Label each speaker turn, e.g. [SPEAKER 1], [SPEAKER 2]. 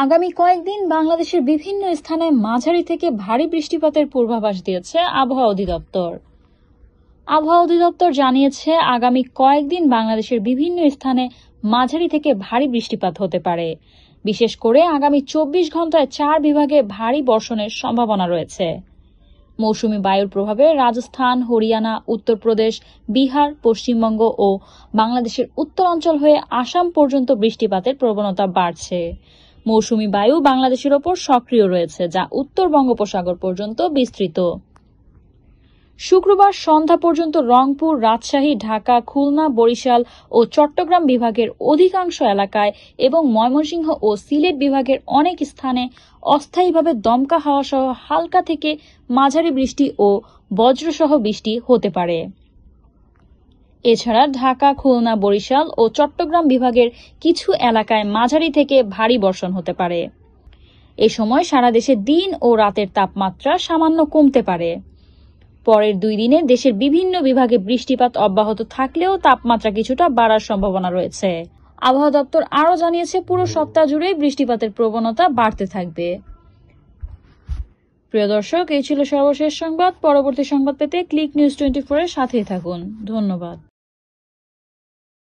[SPEAKER 1] আগামী কয়েকদিন বাংলাদেশের বিভিন্ন স্থানে মাঝারি থেকে ভারী বৃষ্টিপাতের পূর্বাভাস দিয়েছে আবহাওয়া অধিদপ্তর। আবহাওয়া অধিদপ্তর জানিয়েছে, আগামী কয়েকদিন বাংলাদেশের বিভিন্ন স্থানে মাঝারি থেকে ভারী বৃষ্টিপাত হতে পারে। বিশেষ করে আগামী 24 ঘন্টায় 4 বিভাগে ভারী বর্ষণের সম্ভাবনা রয়েছে। মৌসুমী বায়ুর প্রভাবে রাজস্থান, হরিয়ানা, উত্তরপ্রদেশ, বিহার, পশ্চিমবঙ্গ ও বাংলাদেশের উত্তরাঞ্চল হয়ে আসাম পর্যন্ত বৃষ্টিপাতের প্রবণতা বাড়ছে। মৌসুমী বায়ু বাংলাদেশের ওপর সক্রিয় রয়েছে, যা উত্তর বঙ্গোপসাগর পর্যন্ত বিস্তৃত। শুক্রবার সন্ধ্যা পর্যন্ত রংপুর, রাজশাহী, ঢাকা, খুলনা, বরিশাল ও চট্টগ্রাম বিভাগের অধিকাংশ এলাকায় এবং ময়মনসিংহ ও সিলেট বিভাগের অনেক স্থানে অস্থায়ীভাবে দমকা হাওয়া সহ হালকা থেকে মাঝারি বৃষ্টি ও বজ্রসহ বৃষ্টি হতে পারে। এছাড়া ঢাকা, খুলনা, বরিশাল ও চট্টগ্রাম বিভাগের কিছু এলাকায় মাঝারি থেকে ভারী বর্ষণ হতে পারে। এ সময় সারা দেশে দিন ও রাতের তাপমাত্রা সামান্য কমতে পারে। পরের 2 দিনে দেশের বিভিন্ন বিভাগে বৃষ্টিপাত অব্যাহত থাকলেও তাপমাত্রা কিছুটা বাড়ার সম্ভাবনা রয়েছে। আবহাওয়া দপ্তর আরও জানিয়েছে, পুরো সপ্তাহ জুড়ে বৃষ্টিপাতের প্রবণতা বাড়তে থাকবে। প্রিয় দর্শক, এই ছিল সর্বশেষ সংবাদ। পরবর্তী সংবাদ পেতে ক্লিক নিউজ 24 এর সাথেই থাকুন। ধন্যবাদ।